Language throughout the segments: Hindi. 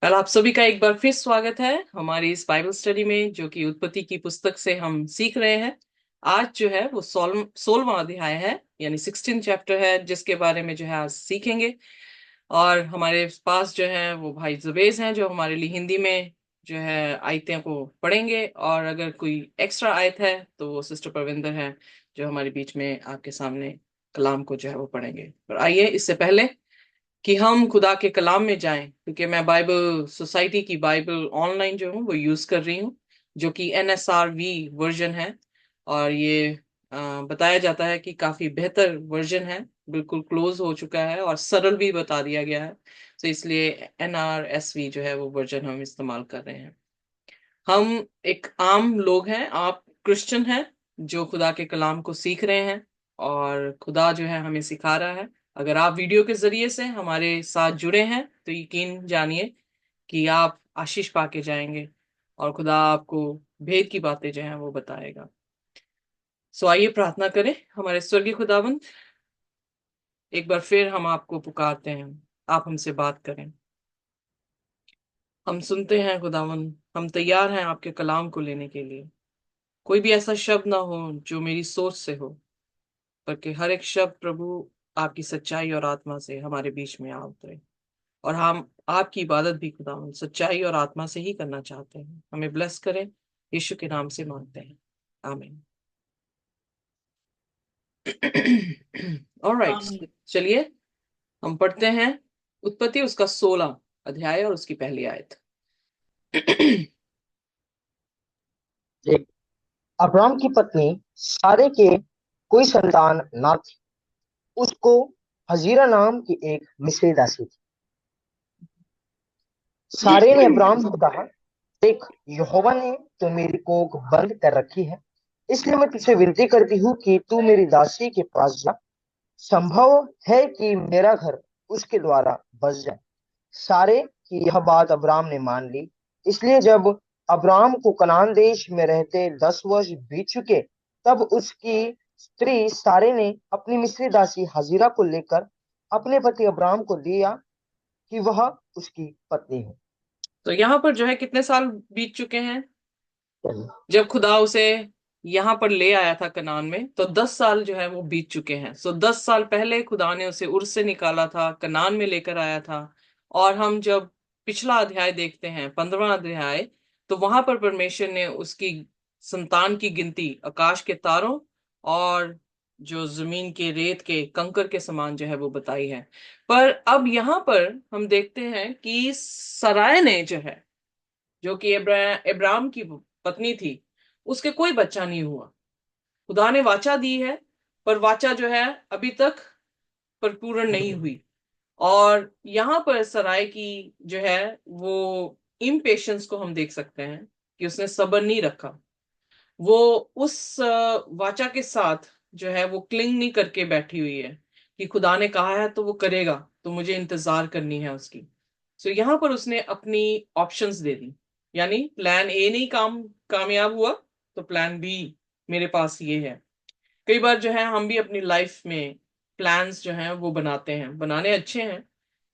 वेल, आप सभी का एक बार फिर स्वागत है हमारी इस बाइबल स्टडी में, जो कि उत्पत्ति की पुस्तक से हम सीख रहे हैं। आज जो है वो 16वां अध्याय है, यानी 16 चैप्टर है, जिसके बारे में जो है आज सीखेंगे। और हमारे पास जो है वो भाई जुबेज हैं, जो हमारे लिए हिंदी में जो है आयतें को पढ़ेंगे। और अगर कोई एक्स्ट्रा आयत है तो वो सिस्टर परविंदर है, जो हमारे बीच में आपके सामने कलाम को जो है वो पढ़ेंगे। पर आइए, इससे पहले कि हम खुदा के कलाम में जाएं, क्योंकि मैं बाइबल सोसाइटी की बाइबल ऑनलाइन जो हूँ वो यूज कर रही हूँ, जो कि NSRV वर्जन है। और ये बताया जाता है कि काफी बेहतर वर्जन है, बिल्कुल क्लोज हो चुका है और सरल भी बता दिया गया है। तो इसलिए NRSV जो है वो वर्जन हम इस्तेमाल कर रहे हैं। हम एक आम लोग हैं, आप क्रिश्चियन हैं जो खुदा के कलाम को सीख रहे हैं, और खुदा जो है हमें सिखा रहा है। अगर आप वीडियो के जरिए से हमारे साथ जुड़े हैं तो यकीन जानिए कि आप आशीष पाके जाएंगे, और खुदा आपको भेद की बातें जो हैं वो बताएगा। सो आइए प्रार्थना करें। हमारे स्वर्गीय खुदावंद, एक बार फिर हम आपको पुकारते हैं, आप हमसे बात करें। हम सुनते हैं खुदावंद, हम तैयार हैं आपके कलाम को लेने के लिए। कोई भी ऐसा शब्द ना हो जो मेरी सोच से हो, बल्कि हर एक शब्द प्रभु आपकी सच्चाई और आत्मा से हमारे बीच में आ उतरे। और हम आपकी इबादत भी खुदा सच्चाई और आत्मा से ही करना चाहते हैं। हमें ब्लेस करें, यीशु के नाम से मांगते हैं, आमीन। ऑलराइट, आमीन। चलिए हम पढ़ते हैं उत्पत्ति उसका 16 अध्याय और उसकी पहली आयत। एक अब्राम की पत्नी सारे के कोई संतान ना थी। उसको हजीरा नाम की एक मिस्री दासी थी। सारे ने अब्राम से कहा, देख, यहोवा ने तो मेरी कोख बंद कर रखी है, इसलिए मैं तुझसे विनती करती हूँ कि तू मेरी दासी के पास जा। संभव है कि मेरा घर उसके द्वारा बस जाए। सारे की यह बात अब्राम ने मान ली। इसलिए जब अब्राम को कनान देश में रहते 10 वर्ष बीत चुके, तब उसकी स्त्री सारे ने अपनी मिस्री दासी हजीरा को लेकर अपने पति अब्राम को दिया कि वह उसकी पत्नी हो। तो यहाँ पर जो है कितने साल बीत चुके हैं? चलिए। जब खुदा उसे यहाँ पर ले आया था कनान में, तो 10 साल जो है वो बीत चुके हैं। 10 साल पहले खुदा ने उसे उर्स से निकाला था, कनान में लेकर आया था। और हम जब पिछला अध्याय देखते हैं, 15वां अध्याय, तो वहां पर परमेश्वर ने उसकी संतान की गिनती आकाश के तारों और जो जमीन के रेत के कंकर के समान जो है वो बताई है। पर अब यहाँ पर हम देखते हैं कि सराय ने जो है, जो कि इब्राहिम की पत्नी थी, उसके कोई बच्चा नहीं हुआ। खुदा ने वाचा दी है, पर वाचा जो है अभी तक परिपूर्ण नहीं हुई। और यहाँ पर सराय की जो है वो इम्पेशंस को हम देख सकते हैं कि उसने सब्र नहीं रखा। वो उस वाचा के साथ जो है वो क्लिंग नहीं करके बैठी हुई है कि खुदा ने कहा है तो वो करेगा, तो मुझे इंतजार करनी है उसकी। सो यहाँ पर उसने अपनी ऑप्शंस दे दी, यानी प्लान ए नहीं कामयाब हुआ, तो प्लान बी मेरे पास ये है। कई बार जो है हम भी अपनी लाइफ में प्लान्स जो हैं वो बनाते हैं, बनाने अच्छे हैं,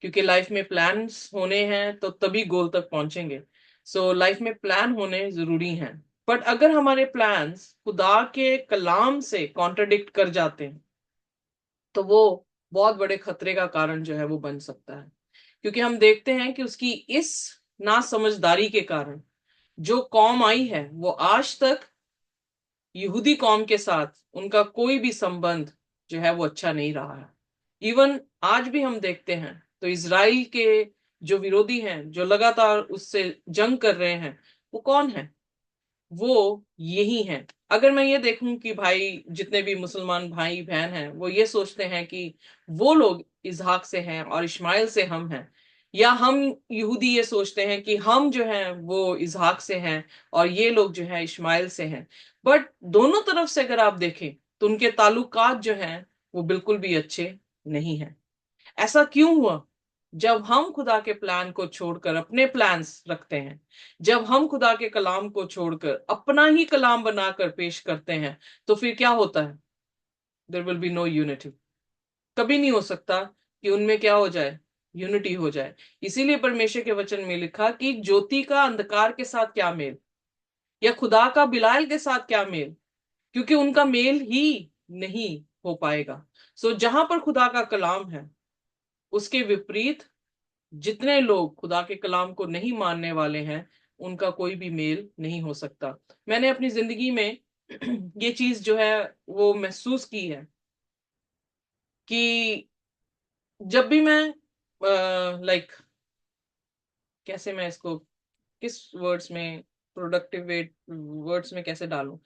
क्योंकि लाइफ में प्लान्स होने हैं तो तभी गोल तक पहुंचेंगे। सो लाइफ में प्लान होने जरूरी हैं। बट अगर हमारे प्लान्स खुदा के कलाम से कॉन्ट्रडिक्ट कर जाते हैं, तो वो बहुत बड़े खतरे का कारण जो है वो बन सकता है। क्योंकि हम देखते हैं कि उसकी इस ना समझदारी के कारण जो कौम आई है, वो आज तक यहूदी कौम के साथ उनका कोई भी संबंध जो है वो अच्छा नहीं रहा है। इवन आज भी हम देखते हैं तो इजराइल के जो विरोधी हैं, जो लगातार उससे जंग कर रहे हैं, वो कौन है? वो यही हैं। अगर मैं ये देखूं कि भाई जितने भी मुसलमान भाई बहन हैं वो ये सोचते हैं कि वो लोग इसहाक से हैं और इस्माइल से हम हैं, या हम यहूदी ये सोचते हैं कि हम जो हैं वो इसहाक से हैं और ये लोग जो हैं इस्माइल से हैं। बट दोनों तरफ से अगर आप देखें तो उनके ताल्लुकात जो हैं वो बिल्कुल भी अच्छे नहीं हैं। ऐसा क्यों हुआ? जब हम खुदा के प्लान को छोड़कर अपने प्लान्स रखते हैं, जब हम खुदा के कलाम को छोड़कर अपना ही कलाम बनाकर पेश करते हैं, तो फिर क्या होता है? There will be no unity. कभी नहीं हो सकता कि उनमें क्या हो जाए, यूनिटी हो जाए। इसीलिए परमेश्वर के वचन में लिखा कि ज्योति का अंधकार के साथ क्या मेल, या खुदा का बिलायल के साथ क्या मेल, क्योंकि उनका मेल ही नहीं हो पाएगा। सो जहां पर खुदा का कलाम है, उसके विपरीत जितने लोग खुदा के कलाम को नहीं मानने वाले हैं, उनका कोई भी मेल नहीं हो सकता। मैंने अपनी जिंदगी में ये चीज जो है वो महसूस की है कि जब भी मैं लाइक कैसे मैं इसको किस वर्ड्स में, प्रोडक्टिव वर्ड्स में कैसे डालूं।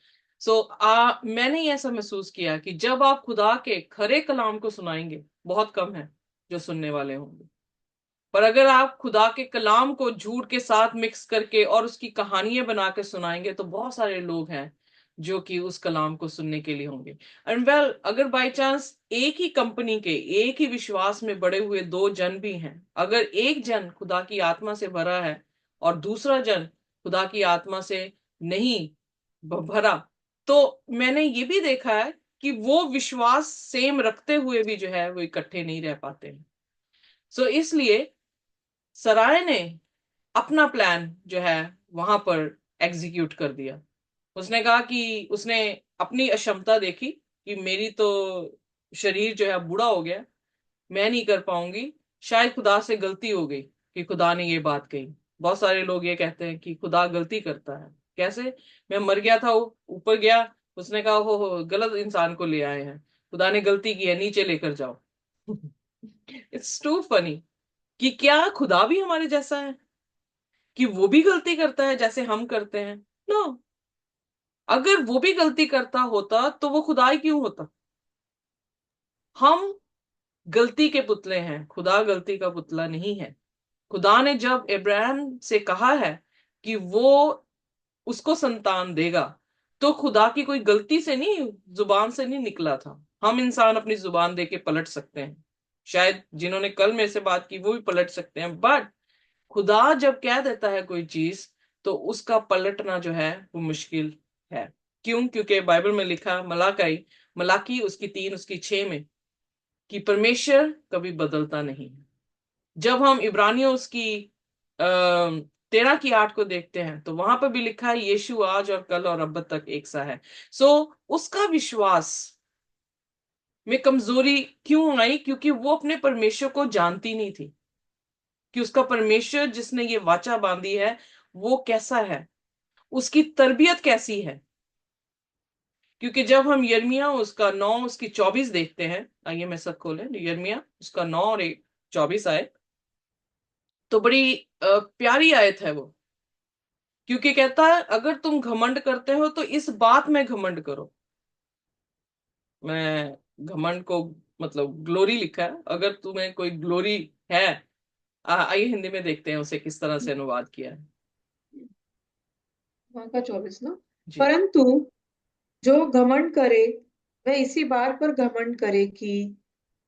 मैंने ये ऐसा महसूस किया कि जब आप खुदा के खरे कलाम को सुनाएंगे, बहुत कम है जो सुनने वाले होंगे। पर अगर आप खुदा के कलाम को झूठ के साथ मिक्स करके और उसकी कहानियां बना के सुनाएंगे, तो बहुत सारे लोग हैं जो कि उस कलाम को सुनने के लिए होंगे। एंड वेल, अगर बाय चांस एक ही कंपनी के, एक ही विश्वास में बड़े हुए दो जन भी हैं, अगर एक जन खुदा की आत्मा से भरा है और दूसरा जन खुदा की आत्मा से नहीं भरा, तो मैंने ये भी देखा है कि वो विश्वास सेम रखते हुए भी जो है वो इकट्ठे नहीं रह पाते हैं। इसलिए सराय ने अपना प्लान जो है वहां पर एग्जीक्यूट कर दिया। उसने कहा कि उसने अपनी अक्षमता देखी कि मेरी तो शरीर जो है बूढ़ा हो गया, मैं नहीं कर पाऊंगी, शायद खुदा से गलती हो गई कि खुदा ने ये बात कही। बहुत सारे लोग ये कहते हैं कि खुदा गलती करता है। कैसे? मैं मर गया था, ऊपर गया, उसने कहा हो गलत इंसान को ले आए हैं, खुदा ने गलती की है, नीचे लेकर जाओ। इट्स टू फनी कि क्या खुदा भी हमारे जैसा है, कि वो भी गलती करता है जैसे हम करते हैं? नो। अगर वो भी गलती करता होता तो वो खुदा ही क्यों होता? हम गलती के पुतले हैं, खुदा गलती का पुतला नहीं है। खुदा ने जब इब्राहिम से कहा है कि वो उसको संतान देगा, तो खुदा की कोई गलती से नहीं, जुबान से नहीं निकला था। हम इंसान अपनी जुबान दे के पलट सकते हैं, शायद जिन्होंने कल मेरे से बात की वो भी पलट सकते हैं, बट खुदा जब कह देता है कोई चीज, तो उसका पलटना जो है वो मुश्किल है। क्यों? क्योंकि बाइबल में लिखा, मलाकी मलाकी उसकी 3 उसकी 6 में, कि परमेश्वर कभी बदलता नहीं है। जब हम इब्रानियों उसकी 13 की 8 को देखते हैं, तो वहां पर भी लिखा है यीशु आज और कल और अब तक एक सा है। सो उसका विश्वास में कमजोरी क्यों आई? क्योंकि वो अपने परमेश्वर को जानती नहीं थी कि उसका परमेश्वर जिसने ये वाचा बांधी है वो कैसा है, उसकी तरबियत कैसी है। क्योंकि जब हम यिर्मयाह उसका 9 उसकी 24 देखते हैं, आइए मैं सब खोलें, यिर्मयाह उसका 9 और 24 आए, तो बड़ी प्यारी आयत है वो। क्योंकि कहता है अगर तुम घमंड करते हो तो इस बात में घमंड करो। मैं घमंड को मतलब ग्लोरी लिखा है, अगर तुम्हें कोई ग्लोरी है। आइए हिंदी में देखते हैं उसे किस तरह से अनुवाद किया है। वहां का 24 ना। जी। परंतु जो घमंड करे वह इसी बात पर घमंड करे कि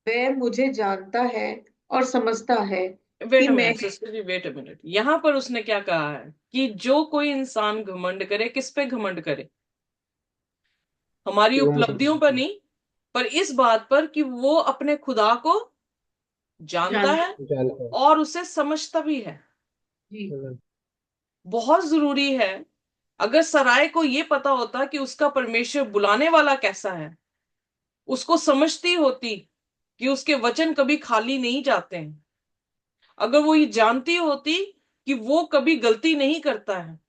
वह मुझे जानता है और समझता है कि वेट अ मैं। Minute sister ji, wait a minute. यहां पर उसने क्या कहा है कि जो कोई इंसान घमंड करे, किस पे घमंड करे? हमारी कि वो मुझे उपलब्धियों पर नहीं, पर इस बात पर कि वो अपने खुदा को जानता जानता। है जानता है। और उसे समझता भी है। जी। बहुत जरूरी है। अगर सराय को ये पता होता कि उसका परमेश्वर बुलाने वाला कैसा है, उसको समझती होती कि उसके वचन कभी खाली नहीं जाते हैं, अगर वो ये जानती होती कि वो कभी गलती नहीं करता है,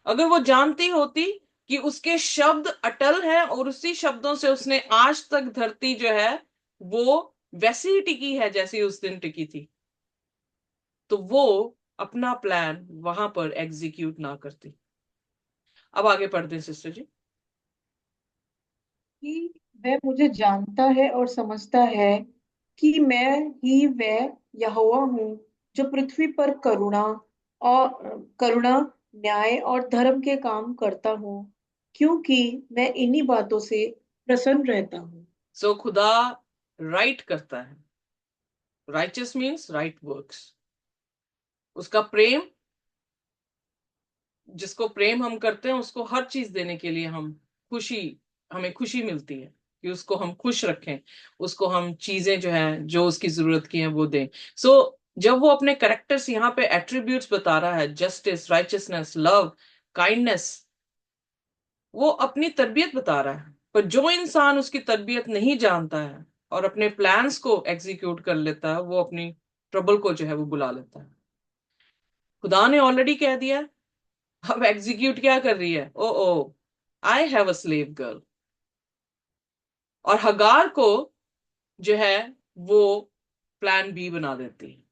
अगर वो जानती होती कि उसके शब्द अटल हैं और उसी शब्दों से उसने आज तक धरती जो है वो वैसी ही टिकी है जैसी उस दिन टिकी थी, तो वो अपना प्लान वहां पर एग्जीक्यूट ना करती। अब आगे पढ़ते हैं सिस्टर जी। कि वह मुझे जानता है और समझता है कि मैं ही वह यहोवा हूँ जो पृथ्वी पर और करुणा, न्याय और धर्म के काम करता हूँ, क्योंकि मैं इन्हीं बातों से प्रसन्न रहता हूँ। खुदा राइट करता है। Righteous means right works. उसका प्रेम, जिसको प्रेम हम करते हैं उसको हर चीज देने के लिए हम खुशी, हमें खुशी मिलती है कि उसको हम खुश रखें, उसको हम चीजें जो है जो उसकी जरूरत की हैं वो दें। सो जब वो अपने करेक्टर्स यहाँ पे एट्रीब्यूट्स बता रहा है, जस्टिस, राइचियसनेस, लव, काइंडनेस, वो अपनी तरबियत बता रहा है। पर जो इंसान उसकी तरबियत नहीं जानता है और अपने प्लान्स को एग्जीक्यूट कर लेता है, वो अपनी ट्रबल को जो है वो बुला लेता है। खुदा ने ऑलरेडी कह दिया है, अब एग्जीक्यूट क्या कर रही है? Oh oh, I have a slave girl. और हगार को जो है वो प्लान बी बना देती है।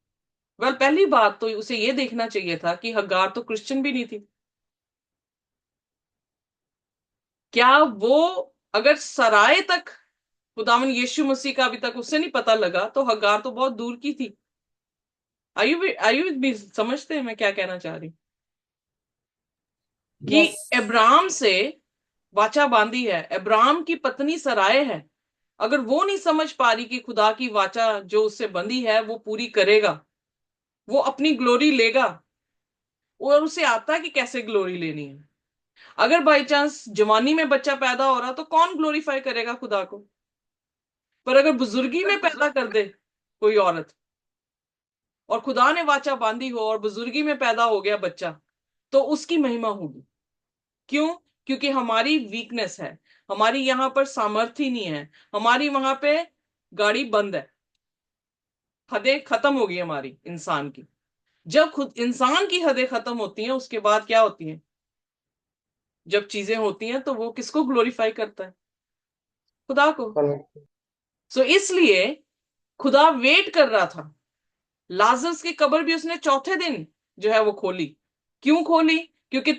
वेल, पहली बात तो उसे ये देखना चाहिए था कि हगार तो क्रिश्चियन भी नहीं थी। क्या वो, अगर सराय तक खुदावन यीशु मसीह का अभी तक उससे नहीं पता लगा, तो हगार तो बहुत दूर की थी। आयु भी समझते हैं मैं क्या कहना चाह रही हूं? कि यस। अब्राहम से वाचा बांधी है, अब्राहम की पत्नी सराय है। अगर वो नहीं समझ पा रही कि खुदा की वाचा जो उससे बंधी है वो पूरी करेगा, वो अपनी ग्लोरी लेगा, और उसे आता है कि कैसे ग्लोरी लेनी है। अगर बाई चांस जवानी में बच्चा पैदा हो रहा, तो कौन ग्लोरीफाई करेगा खुदा को? पर अगर बुजुर्गी में पैदा कर दे कोई औरत, और खुदा ने वाचा बांधी हो और बुजुर्गी में पैदा हो गया बच्चा, तो उसकी महिमा होगी। क्यों? क्योंकि हमारी वीकनेस है, हमारी यहां पर सामर्थ्य नहीं है, हमारी वहां पे गाड़ी बंद है, हदें खत्म हो गई हमारी इंसान की। जब खुद इंसान की हदें खत्म होती हैं, उसके बाद क्या होती हैं? जब चीजें होती हैं तो वो किसको ग्लोरीफाई करता है? खुदा को। सो इसलिए खुदा वेट कर रहा था। लाजरस की कब्र भी उसने चौथे दिन जो है वो खोली। क्यों खोली? क्योंकि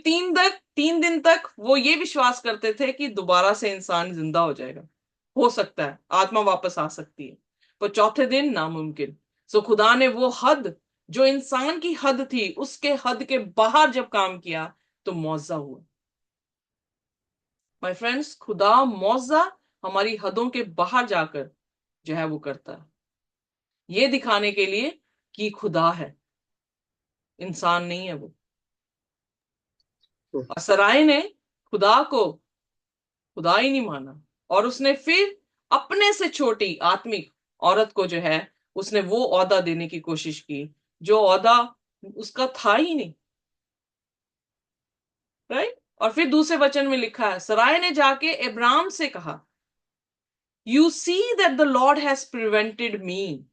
3 दिन तक वो ये विश्वास करते थे कि दोबारा से इंसान जिंदा हो जाएगा, हो सकता है आत्मा वापस आ सकती है, पर चौथे दिन नामुमकिन। सो खुदा ने वो हद, जो इंसान की हद थी, उसके हद के बाहर जब काम किया, तो मौजा हुआ। माय फ्रेंड्स, खुदा मौजा हमारी हदों के बाहर जाकर जो है वो करता है, ये दिखाने के लिए कि खुदा है, इंसान नहीं है वो। और सराय ने खुदा को खुदा ही नहीं माना, और उसने फिर अपने से छोटी आत्मिक औरत को जो है, उसने वो औदा देने की कोशिश की जो औदा उसका था ही नहीं। राइट? और फिर दूसरे वचन में लिखा है, सराय ने जाके अब्राम से कहा, you see that the Lord has prevented मी।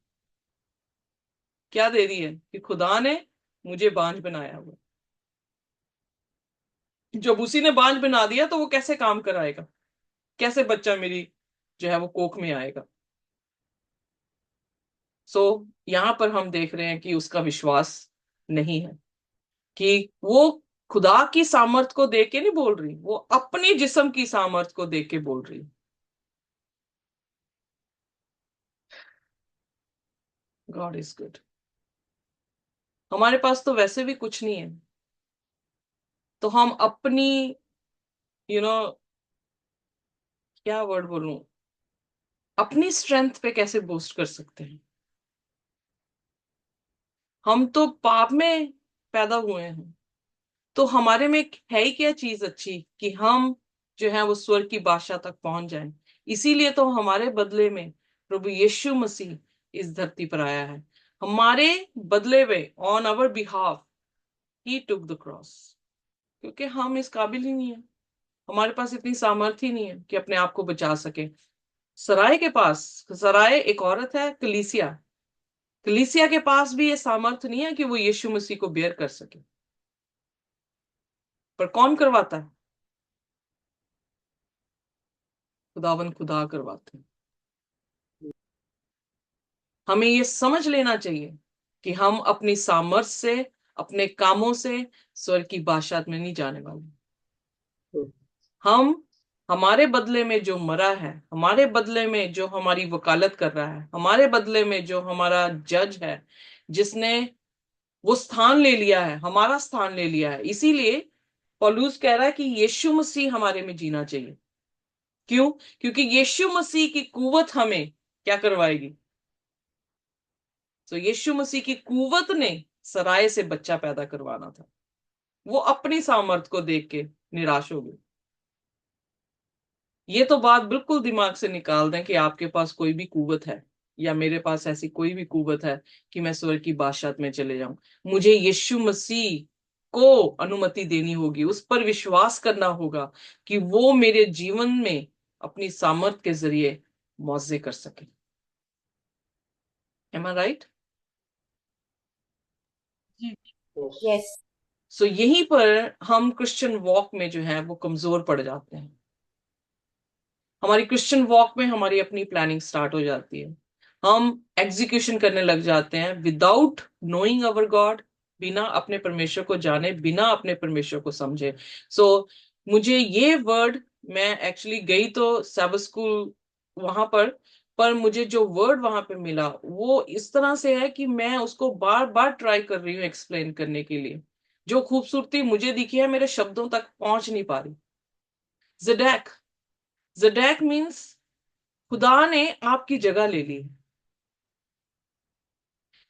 क्या दे रही है? कि खुदा ने मुझे बांझ बनाया हुआ। जब उसी ने बांझ बना दिया, तो वो कैसे काम कराएगा? कैसे बच्चा मेरी जो है वो कोख में आएगा? सो यहां पर हम देख रहे हैं कि उसका विश्वास नहीं है, कि वो खुदा की सामर्थ को देख के नहीं बोल रही, वो अपनी जिस्म की सामर्थ को देख के बोल रही। God is good. हमारे पास तो वैसे भी कुछ नहीं है, तो हम अपनी यू नो क्या वर्ड बोलूं, अपनी स्ट्रेंथ पे कैसे बूस्ट कर सकते हैं? हम तो पाप में पैदा हुए हैं, तो हमारे में है ही क्या चीज अच्छी कि हम जो है वो स्वर्ग की बादशाह तक पहुंच जाएं। इसीलिए तो हमारे बदले में प्रभु यीशु मसीह इस धरती पर आया है, हमारे बदले में, on our behalf he took the cross. क्योंकि हम इस काबिल ही नहीं है, हमारे पास इतनी सामर्थ्य ही नहीं है कि अपने आप को बचा सके। सराय के पास, सराय एक औरत है, कलीसिया, कलीसिया के पास भी ये सामर्थ्य नहीं है कि वो यीशु मसीह को बेयर कर सके। पर कौन करवाता है? खुदावन खुदा करवाते हैं। हमें ये समझ लेना चाहिए कि हम अपनी सामर्थ्य से, अपने कामों से स्वर्ग की बादशाहत में नहीं जाने वाले। हम, हमारे बदले में जो मरा है, हमारे बदले में जो हमारी वकालत कर रहा है, हमारे बदले में जो हमारा जज है, जिसने वो स्थान ले लिया है, हमारा स्थान ले लिया है, इसीलिए पौलुस कह रहा है कि यीशु मसीह हमारे में जीना चाहिए। क्यों? क्योंकि यीशु मसीह की कुवत हमें क्या करवाएगी? तो यीशु मसीह की कुवत ने सराय से बच्चा पैदा करवाना था। वो अपनी सामर्थ को देख के निराश हो गई। ये तो बात बिल्कुल दिमाग से निकाल दें कि आपके पास कोई भी कुवत है या मेरे पास ऐसी कोई भी कुवत है कि मैं स्वर्ग की बादशाहत में चले जाऊं। मुझे यीशु मसीह को अनुमति देनी होगी, उस पर विश्वास करना होगा कि वो मेरे जीवन में अपनी सामर्थ के जरिए मुआवजे कर सके। एम आई राइट? जी। यस। सो यहीं पर हम क्रिश्चियन वॉक में जो है वो कमजोर पड़ जाते हैं। हमारी क्रिश्चियन वॉक में हमारी अपनी प्लानिंग स्टार्ट हो जाती है। हम एग्जीक्यूशन करने लग जाते हैं विदाउट नोइंग अवर गॉड, बिना अपने परमेश्वर को जाने, बिना अपने परमेश्वर को समझे। सो मुझे ये वर्ड, मैं एक्चुअली गई तो sabbath स्कूल वहां पर मुझे जो वर्ड वहां पे मिला वो इस तरह से है कि मैं उसको बार बार ट्राई कर रही हूँ एक्सप्लेन करने के लिए। जो खूबसूरती मुझे दिखी है मेरे शब्दों तक पहुंच नहीं पा रही। ज़ेडक, ज़ेडक मीन्स खुदा ने आपकी जगह ले ली।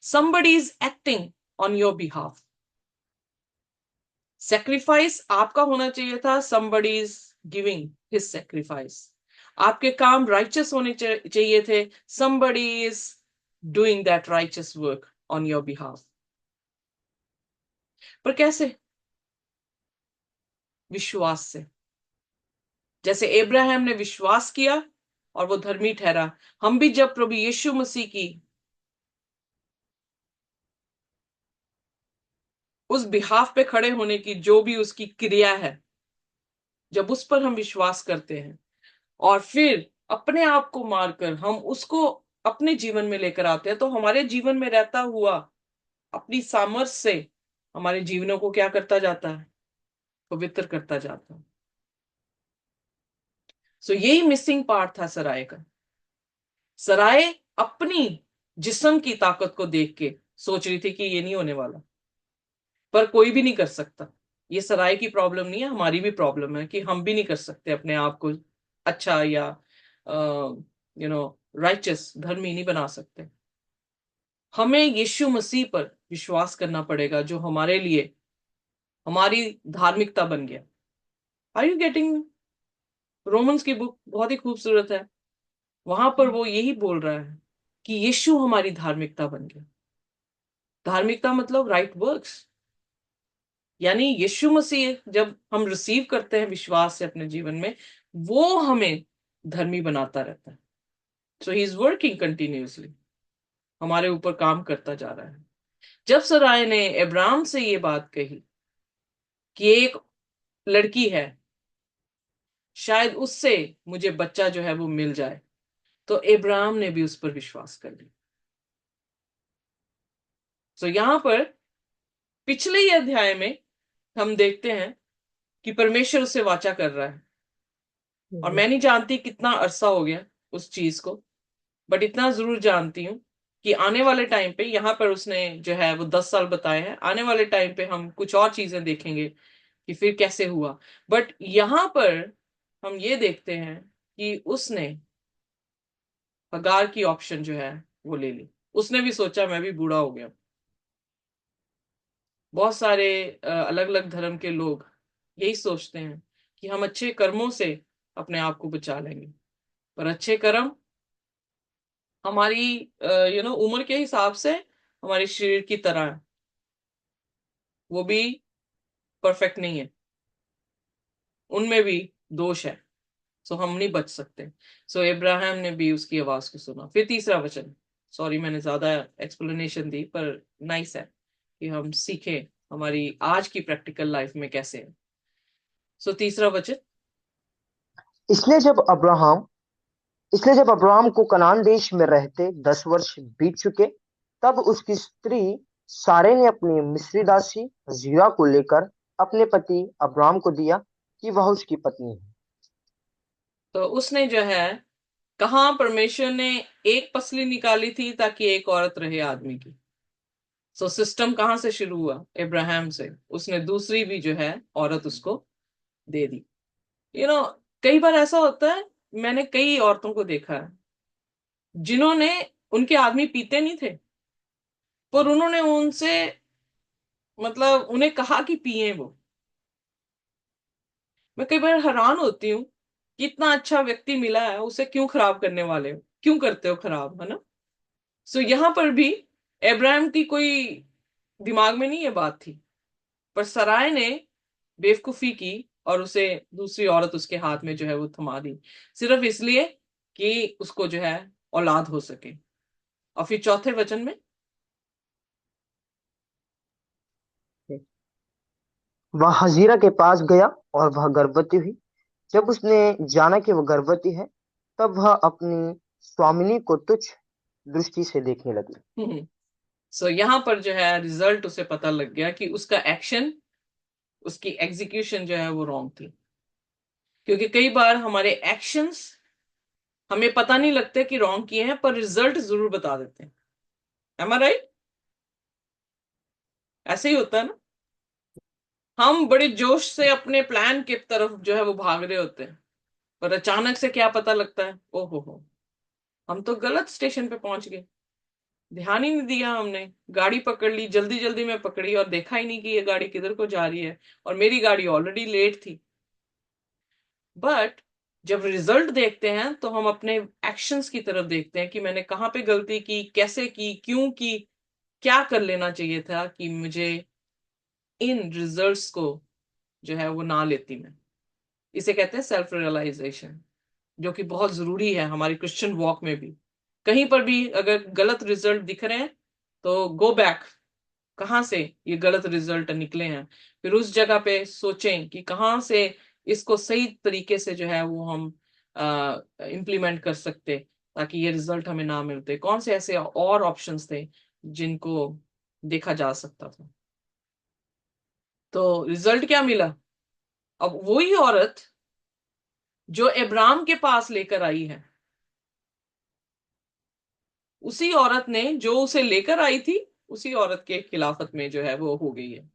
somebody is acting on your behalf। Sacrifice आपका होना चाहिए था, somebody is giving his sacrifice। आपके काम राइचस होने चाहिए थे, somebody is doing that righteous work on your behalf। पर कैसे? विश्वास से। जैसे अब्राहम ने विश्वास किया और वो धर्मी ठहरा, हम भी जब प्रभु यीशु मसीह की उस बिहाफ पे खड़े होने की जो भी उसकी क्रिया है, जब उस पर हम विश्वास करते हैं और फिर अपने आप को मारकर हम उसको अपने जीवन में लेकर आते हैं, तो हमारे जीवन में रहता हुआ अपनी सामर्थ्य से हमारे जीवनों को क्या करता जाता है? पवित्र करता जाता है। सो यही मिसिंग पार्ट था सराय का। सराय अपनी जिस्म की ताकत को देख के सोच रही थी कि ये नहीं होने वाला, पर कोई भी नहीं कर सकता। ये सराय की प्रॉब्लम नहीं है, हमारी भी प्रॉब्लम है कि हम भी नहीं कर सकते अपने आप को अच्छा या राइचस, धर्मी नहीं बना सकते। हमें यीशु मसीह पर विश्वास करना पड़ेगा जो हमारे लिए हमारी धार्मिकता बन गया। Are you getting? रोमन्स की बुक बहुत ही खूबसूरत है। वहां पर वो यही बोल रहा है कि यीशु हमारी धार्मिकता बन गया। धार्मिकता मतलब राइट वर्क्स। यानी यीशु मसीह जब हम रिसीव करते हैं विश्वास से अपने जीवन में, वो हमें धर्मी बनाता रहता है। सो ही इज वर्किंग कंटिन्यूअसली, हमारे ऊपर काम करता जा रहा है। जब सराय ने अब्राहम से ये बात कही कि एक लड़की है, शायद उससे मुझे बच्चा जो है वो मिल जाए, तो अब्राहम ने भी उस पर विश्वास कर लिया। सो यहां पर पिछले ही अध्याय में हम देखते हैं कि परमेश्वर उससे वाचा कर रहा है। और मैं नहीं जानती कितना अरसा हो गया उस चीज को, बट इतना जरूर जानती हूँ कि आने वाले टाइम पे, यहाँ पर उसने जो है वो 10 साल बताए हैं, आने वाले टाइम पे हम कुछ और चीजें देखेंगे कि फिर कैसे हुआ। बट यहाँ पर हम ये देखते हैं कि उसने हगार की ऑप्शन जो है वो ले ली। उसने भी सोचा मैं भी बूढ़ा हो गया। बहुत सारे अलग अलग धर्म के लोग यही सोचते हैं कि हम अच्छे कर्मों से अपने आप को बचा लेंगे, पर अच्छे कर्म हमारी उम्र के हिसाब से हमारे शरीर की तरह है, वो भी परफेक्ट नहीं है, उनमें भी दोष है। सो हम नहीं बच सकते। सो इब्राहिम ने भी उसकी आवाज को सुना। फिर तीसरा वचन, सॉरी मैंने ज्यादा एक्सप्लेनेशन दी, पर नाइस है कि हम सीखें हमारी आज की प्रैक्टिकल लाइफ में कैसे है। सो तीसरा वचन, इसलिए जब अब्राहम इसलिए जब अब्राहम को कनान देश में रहते 10 वर्ष बीत चुके, तब उसकी स्त्री सारे ने अपनी मिस्री दासी जीरा को लेकर अपने पति अब्राहम को दिया कि वह उसकी पत्नी है। तो उसने जो है कहा, परमेश्वर ने एक पसली निकाली थी ताकि एक औरत रहे आदमी की। सो सिस्टम कहां से शुरू हुआ? इब्राहिम से। उसने दूसरी भी जो है औरत उसको दे दी। यू नो कई बार ऐसा होता है, मैंने कई औरतों को देखा है जिन्होंने, उनके आदमी पीते नहीं थे, पर उन्होंने उनसे, मतलब उन्हें कहा कि पिए वो। मैं कई बार हैरान होती हूँ कितना अच्छा व्यक्ति मिला है, उसे क्यों खराब करने वाले हो, क्यों करते हो खराब, है ना। सो यहां पर भी अब्राहम की कोई दिमाग में नहीं ये बात थी, पर सराय ने बेवकूफी की और उसे दूसरी औरत उसके हाथ में जो है वो थमा दी, सिर्फ इसलिए कि उसको जो है औलाद हो सके। और फिर चौथे वचन में, वह हजीरा के पास गया और वह गर्भवती हुई। जब उसने जाना कि वह गर्भवती है, तब वह अपनी स्वामिनी को तुच्छ दृष्टि से देखने लगी। सो यहां पर जो है रिजल्ट उसे पता लग गया कि उसका एक्शन, उसकी एग्जीक्यूशन जो है वो रॉन्ग थी। क्योंकि कई बार हमारे एक्शंस हमें पता नहीं लगते कि रॉन्ग किए हैं, पर रिजल्ट जरूर बता देते हैं। एम आई राइट? ऐसे ही होता है ना। हम बड़े जोश से अपने प्लान की तरफ जो है वो भाग रहे होते हैं, पर अचानक से क्या पता लगता है, ओहो हो, हम तो गलत स्टेशन पे पहुंच गए, ध्यान ही नहीं दिया हमने, गाड़ी पकड़ ली, जल्दी जल्दी में पकड़ी और देखा ही नहीं कि ये गाड़ी किधर को जा रही है, और मेरी गाड़ी ऑलरेडी लेट थी। बट जब रिजल्ट देखते हैं तो हम अपने एक्शंस की तरफ देखते हैं कि मैंने कहाँ पे गलती की, कैसे की, क्यों की, क्या कर लेना चाहिए था कि मुझे इन रिजल्ट्स को जो है वो ना लेती मैं। इसे कहते हैं सेल्फ रियलाइजेशन, जो कि बहुत जरूरी है हमारी क्रिश्चियन वॉक में भी। कहीं पर भी अगर गलत रिजल्ट दिख रहे हैं तो गो बैक, कहाँ से ये गलत रिजल्ट निकले हैं, फिर उस जगह पे सोचें कि कहाँ से इसको सही तरीके से जो है वो हम इम्प्लीमेंट कर सकते, ताकि ये रिजल्ट हमें ना मिलते। कौन से ऐसे और ऑप्शंस थे जिनको देखा जा सकता था। तो रिजल्ट क्या मिला? अब वही औरत जो अब्राम के पास लेकर आई है, उसी औरत ने जो उसे लेकर आई थी, उसी औरत के खिलाफत में जो है वो हो गई है,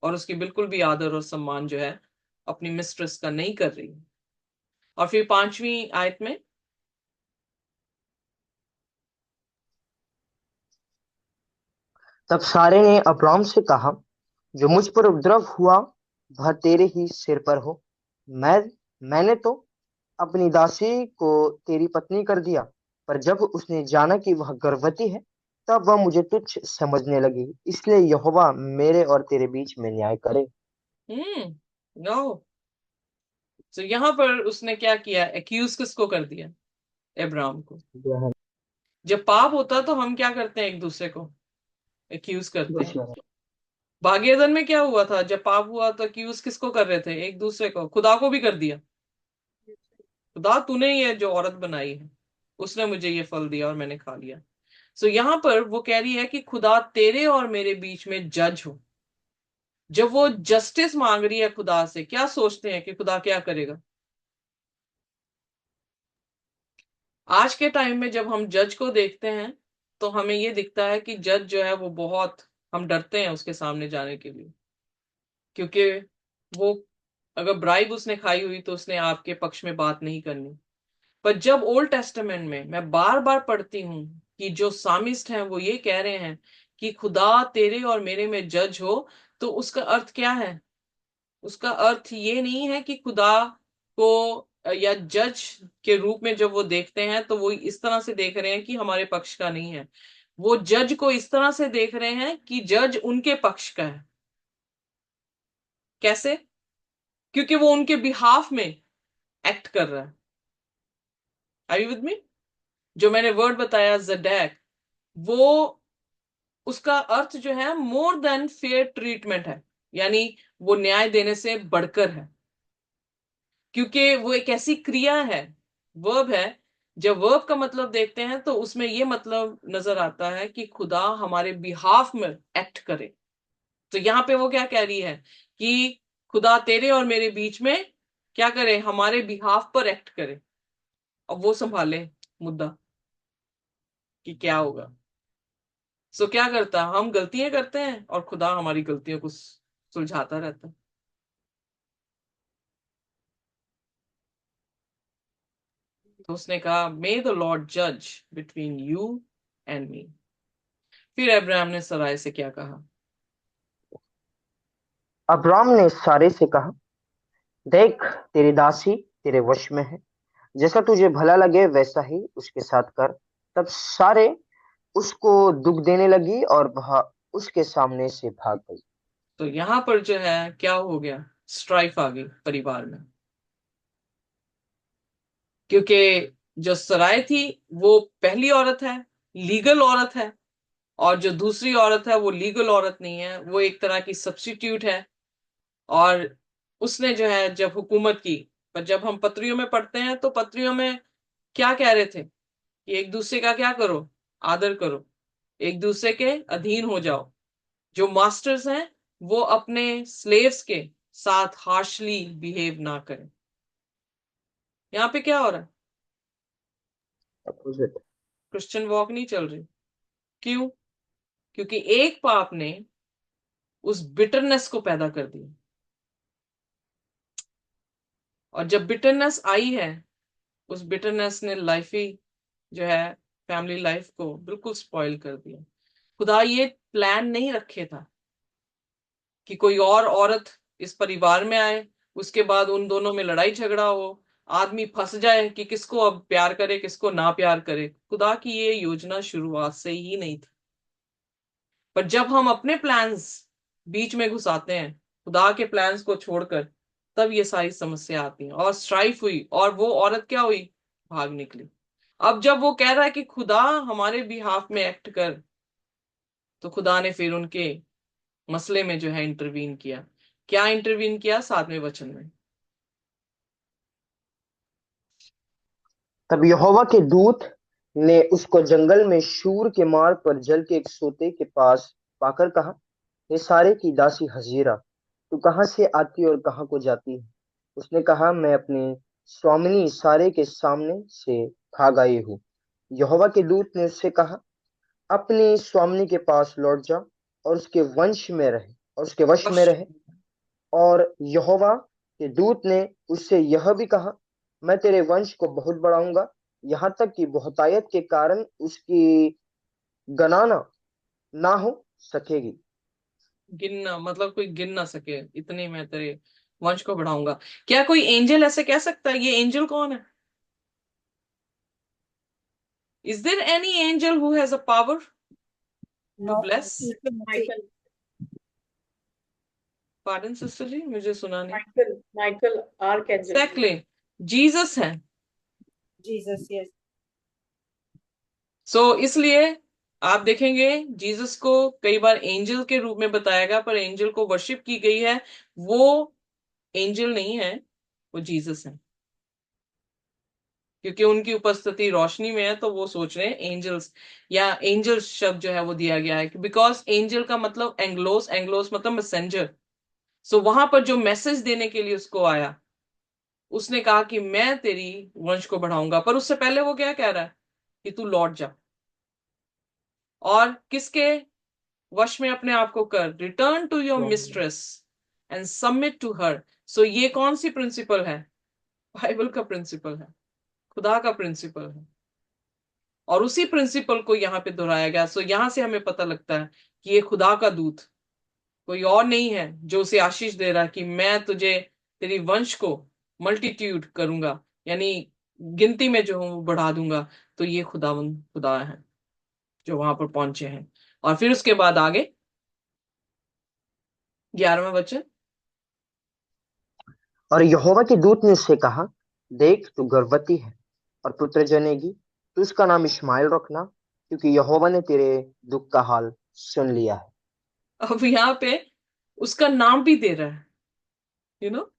और उसकी बिल्कुल भी आदर और सम्मान जो है अपनी मिस्ट्रेस का नहीं कर रही है। और फिर पांचवी आयत में, तब सारे ने अब्राम से कहा, जो मुझ पर उपद्रव हुआ वह तेरे ही सिर पर हो। मैं मैंने तो अपनी दासी को तेरी पत्नी कर दिया, पर जब उसने जाना कि वह गर्भवती है, तब वह मुझे तुच्छ समझने लगी। इसलिए यहोवा मेरे और तेरे बीच में न्याय करे। नो। तो यहां पर उसने क्या किया, एक्यूज किसको कर दिया? अब्राम को। जब पाप होता है तो हम क्या करते हैं, एक दूसरे को एक्यूज करते हैं। भाग्यदन में क्या हुआ था, जब पाप हुआ तो एक्यूज किसको कर रहे थे, एक दूसरे को, खुदा को भी कर दिया। खुदा तूने ये जो औरत बनाई है, उसने मुझे ये फल दिया और मैंने खा लिया। सो यहां पर वो कह रही है कि खुदा तेरे और मेरे बीच में जज हो। जब वो जस्टिस मांग रही है खुदा से, क्या सोचते हैं कि खुदा क्या करेगा? आज के टाइम में जब हम जज को देखते हैं तो हमें ये दिखता है कि जज जो है वो बहुत, हम डरते हैं उसके सामने जाने के लिए, क्योंकि वो, अगर ब्राइब उसने खाई हुई तो उसने आपके पक्ष में बात नहीं करनी। पर जब ओल्ड टेस्टामेंट में मैं बार बार पढ़ती हूँ कि जो सामिस्ट हैं वो ये कह रहे हैं कि खुदा तेरे और मेरे में जज हो, तो उसका अर्थ क्या है? उसका अर्थ ये नहीं है कि खुदा को या जज के रूप में जब वो देखते हैं तो वो इस तरह से देख रहे हैं कि हमारे पक्ष का नहीं है। वो जज को इस तरह से देख रहे हैं कि जज उनके पक्ष का है। कैसे? क्योंकि वो उनके बिहाफ में एक्ट कर रहा है। Are you with me? जो मैंने वर्ड बताया ज़ेडक, वो, उसका अर्थ जो है मोर देन फेयर ट्रीटमेंट है, यानी वो न्याय देने से बढ़कर है। क्योंकि वो एक ऐसी क्रिया है, वर्ब है। जब वर्ब का मतलब देखते हैं तो उसमें ये मतलब नजर आता है कि खुदा हमारे बिहाफ में एक्ट करे। तो यहां पे वो क्या कह रही है कि खुदा तेरे और मेरे बीच में क्या करे, हमारे बिहाफ पर एक्ट करे। अब वो संभाले मुद्दा कि क्या होगा। सो क्या करता, हम गलतियां करते हैं और खुदा हमारी गलतियों को सुलझाता रहता है। तो उसने कहा, मे द लॉर्ड जज बिटवीन यू एंड मी। फिर अब्राहम ने सराय से क्या कहा? अब्राम ने सारे से कहा, देख, तेरी दासी तेरे वश में है, जैसा तुझे भला लगे वैसा ही उसके साथ कर। तब सारे उसको दुख देने लगी और वह उसके सामने से भाग गई। तो यहाँ पर जो है क्या हो गया, स्ट्राइफ आ गई परिवार में, क्योंकि जो सराय थी वो पहली औरत है, लीगल औरत है, और जो दूसरी औरत है वो लीगल औरत नहीं है, वो एक तरह की सब्स्टिट्यूट है। और उसने जो है जब हुकूमत की, पर जब हम पत्रियों में पढ़ते हैं तो पत्रियों में क्या कह रहे थे कि एक दूसरे का क्या करो, आदर करो, एक दूसरे के अधीन हो जाओ। जो मास्टर्स हैं वो अपने स्लेव्स के साथ हार्शली बिहेव ना करें। यहाँ पे क्या हो रहा है, अपोजिट। क्रिश्चियन वॉक नहीं चल रही। क्यों? क्योंकि एक पाप ने उस बिटरनेस को पैदा कर दिया, और जब बिटरनेस आई है, उस बिटरनेस ने लाइफ ही जो है, फैमिली लाइफ को बिल्कुल स्पॉइल कर दिया। खुदा ये प्लान नहीं रखे था कि कोई और औरत इस परिवार में आए, उसके बाद उन दोनों में लड़ाई झगड़ा हो, आदमी फंस जाए कि किसको अब प्यार करे किसको ना प्यार करे। खुदा की ये योजना शुरुआत से ही नहीं थी। पर जब हम अपने प्लान्स बीच में घुसाते हैं खुदा के प्लान्स को छोड़कर, तब ये सारी समस्या आती हैं, और स्ट्राइफ हुई और वो औरत क्या हुई, भाग निकली। अब जब वो कह रहा है कि खुदा हमारे बिहाफ में एक्ट कर, तो खुदा ने फिर उनके मसले में जो है इंटरवीन किया। क्या इंटरवीन किया, 7वें वचन में। तब यहोवा के दूत ने उसको जंगल में शूर के मार्ग पर जल के एक सोते के पास पाकर कहा, हे सारे की दासी हजीरा, तू कहाँ से आती और कहाँ को जाती है? उसने कहा, मैं अपने स्वामिनी सारे के सामने से भाग आई हूँ। यहोवा के दूत ने उससे कहा, अपनी स्वामिनी के पास लौट जा और उसके वश में वश। रहे। और यहोवा के दूत ने उससे यह भी कहा, मैं तेरे वंश को बहुत बढ़ाऊंगा, यहाँ तक कि बहुतायत के कारण उसकी गणना ना हो सकेगी। गिनना मतलब कोई गिन ना सके, इतने मैं तेरे वंश को बढ़ाऊंगा। क्या कोई एंजल ऐसे कह सकता है? ये एंजल कौन है? Is there any angel who has a power to know, bless? Michael. Pardon sister ji, मुझे सुना नहीं। Michael, Michael archangel. Exactly, Jesus है। Jesus, yes. इसलिए आप देखेंगे जीसस को कई बार एंजल के रूप में बताया गया, पर एंजल को वर्शिप की गई है। वो एंजल नहीं है, वो जीसस है, क्योंकि उनकी उपस्थिति रोशनी में है, तो वो सोच रहे हैं एंजल्स, या एंजल शब्द जो है वो दिया गया है बिकॉज एंजल का मतलब एंग्लोस, एंग्लोस मतलब मैसेंजर। वहां पर जो मैसेज देने के लिए उसको आया, उसने कहा कि मैं तेरी वंश को बढ़ाऊंगा, पर उससे पहले वो क्या कह रहा है कि तू लौट जा और किसके वश में अपने आप को कर, return to your mistress and submit to her. ये कौन सी प्रिंसिपल है? बाइबल का प्रिंसिपल है, खुदा का प्रिंसिपल है, और उसी प्रिंसिपल को यहाँ पे दोहराया गया। यहाँ से हमें पता लगता है कि ये खुदा का दूत कोई और नहीं है जो उसे आशीष दे रहा है कि मैं तुझे, तेरी वंश को मल्टीट्यूड करूंगा, यानी गिनती में जो हूं वो बढ़ा दूंगा। तो ये खुदा है जो वहां पर पहुंचे हैं। और फिर उसके बाद आगे 11वां वचन। और यहोवा के दूत ने उससे कहा, देख तू गर्भवती है और पुत्र जनेगी, तू उसका नाम इश्माएल रखना, क्योंकि यहोवा ने तेरे दुख का हाल सुन लिया है। अब यहाँ पे उसका नाम भी दे रहा है, यू नो।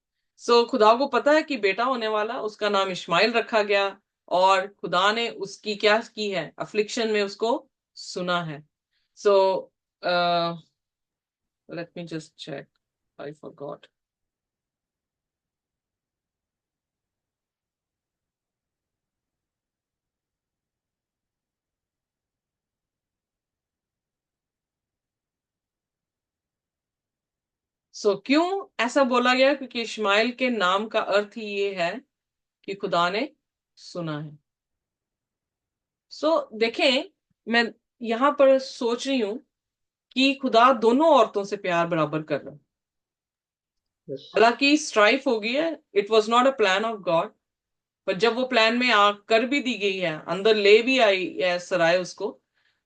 खुदा को पता है कि बेटा होने वाला, उसका नाम इश्माइल रखा गया, और खुदा ने उसकी क्या की है, अफ्लिक्शन में उसको सुना है। So let me just check, I forgot. क्यों ऐसा बोला गया? क्योंकि इश्माइल के नाम का अर्थ ही ये है कि खुदा ने सुना है। देखें, मैं यहां पर सोच रही हूं कि खुदा दोनों औरतों से प्यार बराबर कर रहा है। Yes. हालांकि स्ट्राइफ हो गई है, it was not a plan of God, पर जब वो प्लान में आ कर भी दी गई है, अंदर ले भी आई है सराय उसको,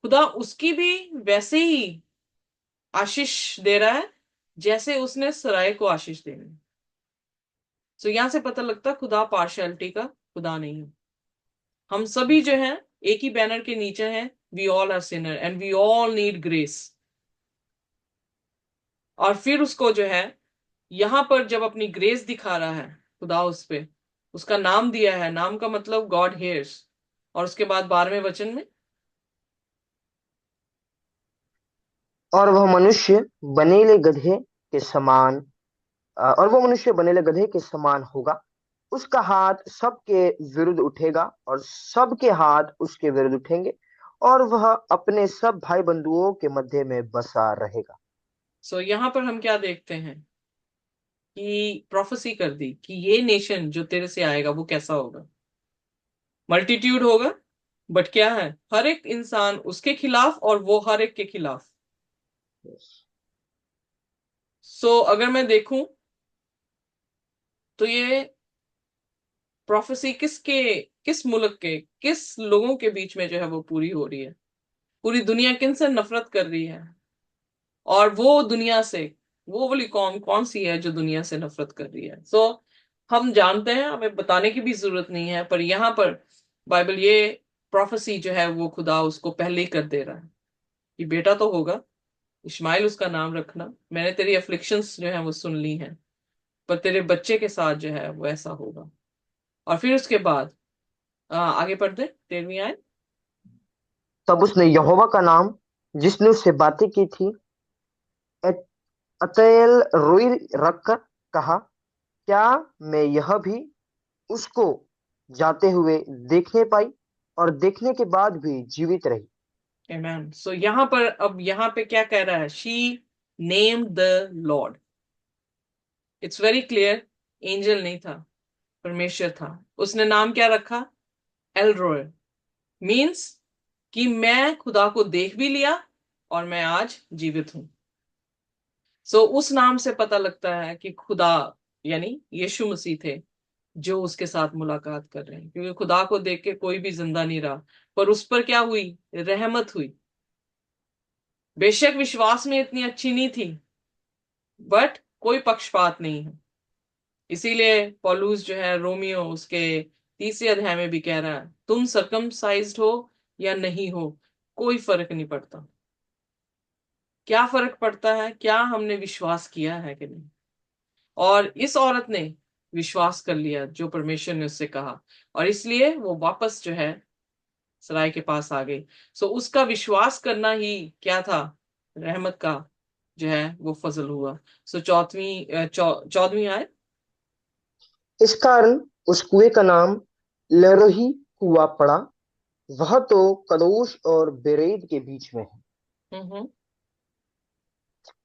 खुदा उसकी भी वैसे ही आशीष दे रहा है जैसे उसने सराय को आशीष देनी है। सो यहां से पता लगता है खुदा पार्शियलिटी का खुदा नहीं है। हम सभी जो हैं एक ही बैनर के नीचे हैं। We all are sinner and we all need grace. और फिर उसको जो है यहां पर जब अपनी ग्रेस दिखा रहा है खुदा उस पे, उसका नाम दिया है, नाम का मतलब गॉड हेयर्स। और उसके बाद 12वें वचन में, और वह मनुष्य बनेले गधे के समान और वह मनुष्य बनेले गधे के समान होगा। उसका हाथ सबके विरुद्ध उठेगा और सबके हाथ उसके विरुद्ध उठेंगे, और वह अपने सब भाई बंधुओं के मध्य में बसा रहेगा। सो यहां पर हम क्या देखते हैं कि प्रोफेसी कर दी कि ये नेशन जो तेरे से आएगा वो कैसा होगा। मल्टीट्यूड होगा, बट क्या है, हर एक इंसान उसके खिलाफ और वो हर एक के खिलाफ। सो अगर मैं देखूं तो ये प्रोफेसी किस मुल्क के, किस लोगों के बीच में जो है वो पूरी हो रही है। पूरी दुनिया किन से नफरत कर रही है, और वो दुनिया से, वो वाली कौन कौन सी है जो दुनिया से नफरत कर रही है। सो हम जानते हैं, हमें बताने की भी जरूरत नहीं है, पर यहाँ पर बाइबल ये प्रोफेसी जो है वो खुदा उसको पहले ही कर दे रहा है कि बेटा तो होगा, इस्माइल उसका नाम रखना, मैंने तेरी अफ्लिक्शंस जो है वो सुन ली हैं, पर तेरे बच्चे के साथ जो है वो ऐसा होगा। और फिर उसके बाद आगे पढ़ते 13वीं आयत। तब उसने यहोवा का नाम जिसने उससे बातें की थी अतएल रोई रखकर कहा, क्या मैं यह भी उसको जाते हुए देखने पाई, और देखने के बाद भी जीवित रही। आमेन। सो यहाँ पर अब यहाँ पे क्या कह रहा है, she named the Lord. It's very clear, angel नहीं था, परमेश्वर था। उसने नाम क्या रखा, एल रोय। मीन्स कि मैं खुदा को देख भी लिया और मैं आज जीवित हूं। सो उस नाम से पता लगता है कि खुदा यानी यीशु मसीह थे जो उसके साथ मुलाकात कर रहे हैं, क्योंकि खुदा को देख के कोई भी जिंदा नहीं रहा, पर उस पर क्या हुई, रहमत हुई। बेशक विश्वास में इतनी अच्छी नहीं थी, बट कोई पक्षपात नहीं है। इसीलिए पौलुस जो है रोमियो उसके 3 अध्याय में भी कह रहा है, तुम सरकमसाइज्ड हो या नहीं हो, कोई फर्क नहीं पड़ता। क्या फर्क पड़ता है, क्या हमने विश्वास किया है कि नहीं। और इस औरत ने विश्वास कर लिया जो परमेश्वर ने उससे कहा, और इसलिए वो वापस जो है सराय के पास आ गई। सो उसका विश्वास करना ही क्या था, रहमत का जो है वो फजल हुआ। सो 14वीं आयत। इस कारण उस कुएं का नाम लरोही कुआ पड़ा। वह तो कदोश और बेरेद के बीच में है। हम्म।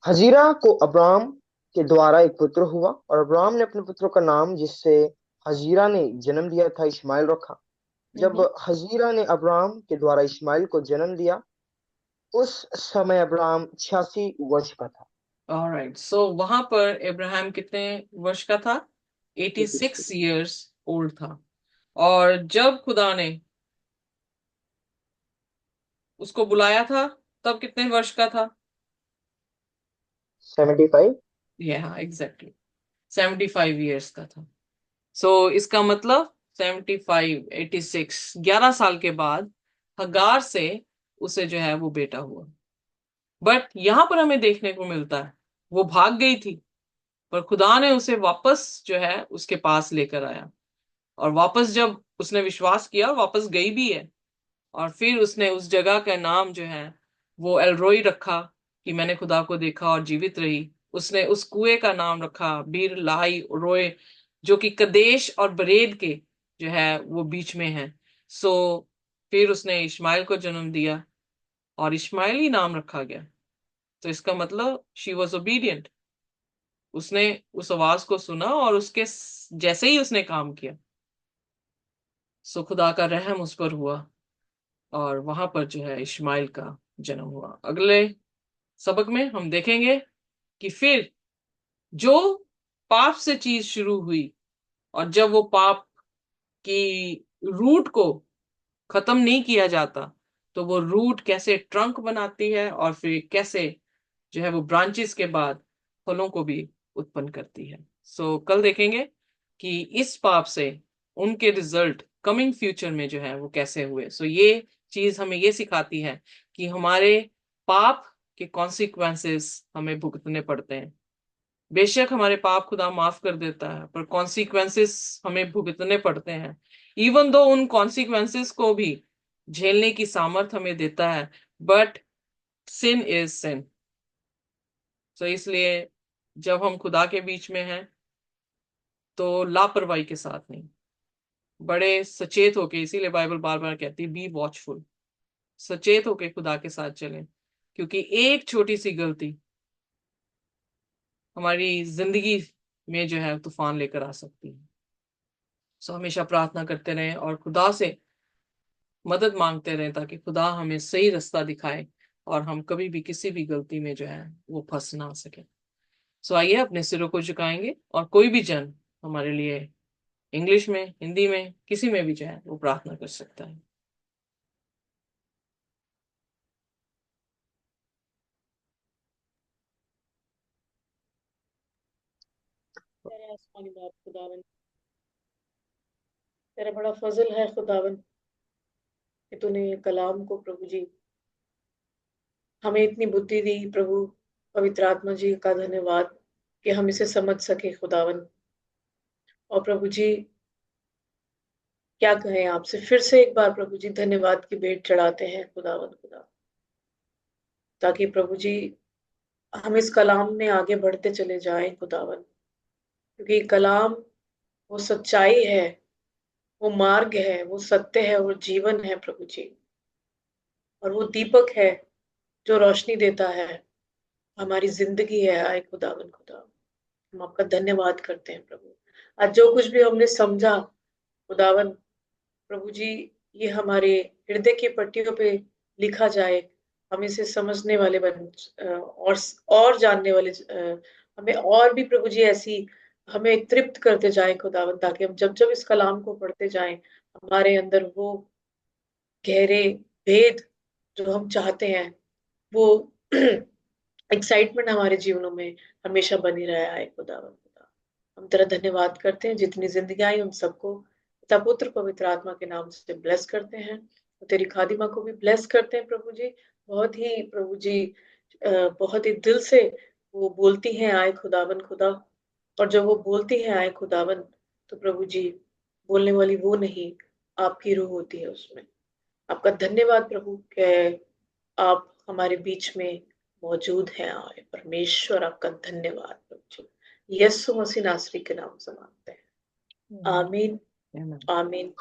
हजीरा को अब्राम के द्वारा एक पुत्र हुआ, और अब्राम ने अपने पुत्र का नाम जिससे हजीरा ने जन्म दिया था इश्माइल रखा। जब हम्म। हजीरा ने अब्राम के द्वारा इश्माइल को जन्म दिया, उस समय अब्राम 86 वर्ष का था। ऑलराइट, सो वहां पर इब्राहिम कितने वर्ष का था, 86 ईयर्स ओल्ड था। और जब खुदा ने उसको बुलाया था तब कितने वर्ष का था। 75। हाँ एग्जैक्टली, 75 ईयर्स का था। सो इसका मतलब 75, 86, 11 साल के बाद हगार से उसे जो है वो बेटा हुआ। बट यहां पर हमें देखने को मिलता है वो भाग गई थी, पर खुदा ने उसे वापस जो है उसके पास लेकर आया। और वापस जब उसने विश्वास किया, वापस गई भी है। और फिर उसने उस जगह का नाम जो है वो एलरोई रखा, कि मैंने खुदा को देखा और जीवित रही। उसने उस कुएं का नाम रखा बीर लाई रोय, जो कि कदेश और बरेद के जो है वो बीच में है। सो फिर उसने इश्माइल को जन्म दिया और इश्माइल ही नाम रखा गया। तो इसका मतलब शी वॉज ओबीडियंट। उसने उस आवाज को सुना और उसके जैसे ही उसने काम किया। सो खुदा का रहम उस पर हुआ, और वहां पर जो है इश्माइल का जन्म हुआ। अगले सबक में हम देखेंगे कि फिर जो पाप से चीज शुरू हुई, और जब वो पाप कि रूट को खत्म नहीं किया जाता, तो वो रूट कैसे ट्रंक बनाती है और फिर कैसे जो है वो ब्रांचेस के बाद फलों को भी उत्पन्न करती है। सो कल देखेंगे कि इस पाप से उनके रिजल्ट कमिंग फ्यूचर में जो है वो कैसे हुए। सो ये चीज हमें ये सिखाती है कि हमारे पाप के कॉन्सिक्वेंसेस हमें भुगतने पड़ते हैं। बेशक हमारे पाप खुदा माफ कर देता है, पर कॉन्सिक्वेंसेस हमें भुगतने पड़ते हैं। इवन दो उन कॉन्सिक्वेंसेस को भी झेलने की सामर्थ हमें देता है, बट सिन इज सिन। तो इसलिए जब हम खुदा के बीच में हैं तो लापरवाही के साथ नहीं, बड़े सचेत होके, इसीलिए बाइबल बार बार कहती है बी वॉचफुल, सचेत होके खुदा के साथ चलें, क्योंकि एक छोटी सी गलती हमारी जिंदगी में जो है तूफान लेकर आ सकती है। सो हमेशा प्रार्थना करते रहें और खुदा से मदद मांगते रहें ताकि खुदा हमें सही रास्ता दिखाए और हम कभी भी किसी भी गलती में जो है वो फंस ना सके। सो आइए अपने सिरों को झुकाएंगे और कोई भी जन हमारे लिए इंग्लिश में, हिंदी में, किसी में भी जो है वो प्रार्थना कर सकता है। तेरे आसमानी बाप खुदावन, तेरा बड़ा फजल है खुदावन कि तूने ये कलाम को प्रभु जी हमें इतनी बुद्धि दी प्रभु। पवित्र आत्मा जी का धन्यवाद कि हम इसे समझ सके खुदावन। और प्रभु जी क्या कहें आपसे, फिर से एक बार प्रभु जी धन्यवाद की भेंट चढ़ाते हैं खुदावन खुदा, ताकि प्रभु जी हम इस कलाम में आगे बढ़ते चले जाएं खुदावन। क्योंकि कलाम वो सच्चाई है, वो मार्ग है, वो सत्य है और जीवन है प्रभु जी। और वो दीपक है जो रोशनी देता है, हमारी जिंदगी है। आए खुदावन खुदा, हम आपका धन्यवाद करते हैं प्रभु। आज जो कुछ भी हमने समझा खुदावन प्रभु जी, ये हमारे हृदय की पट्टियों पे लिखा जाए। हम इसे समझने वाले और जानने वाले हमें और भी प्रभु जी ऐसी हमें तृप्त करते जाए खुदावन, ताकि हम जब जब इस कलाम को पढ़ते जाएं हमारे अंदर वो गहरे भेद जो हम चाहते हैं, वो एक्साइटमेंट हमारे जीवनों में हमेशा बनी रहा है खुदावन खुदा। हम तेरा धन्यवाद करते हैं, जितनी जिंदगी आई उन सबको पिता पुत्र पवित्र आत्मा के नाम से ब्लेस करते हैं। और तेरी खादिमा को भी ब्लेस करते हैं प्रभु जी। बहुत ही प्रभु जी बहुत ही दिल से वो बोलती हैं आए खुदावन खुदा। और जब वो बोलती हैं आए खुदावन, तो प्रभु जी बोलने वाली वो नहीं, आपकी रूह होती है उसमें। आपका धन्यवाद प्रभु कि आप हमारे बीच में मौजूद हैं। आए परमेश्वर, आपका धन्यवाद प्रभु जी। यीशु मसीह नासरी के नाम से मांगते हैं, आमीन आमीन।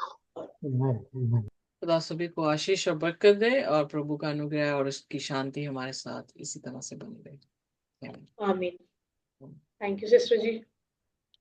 खुदा सभी को आशीष और बरकत दे और प्रभु का अनुग्रह और उसकी शांति हमारे साथ इसी तरह से बनी रहे। आमीन। Thank you sister ji.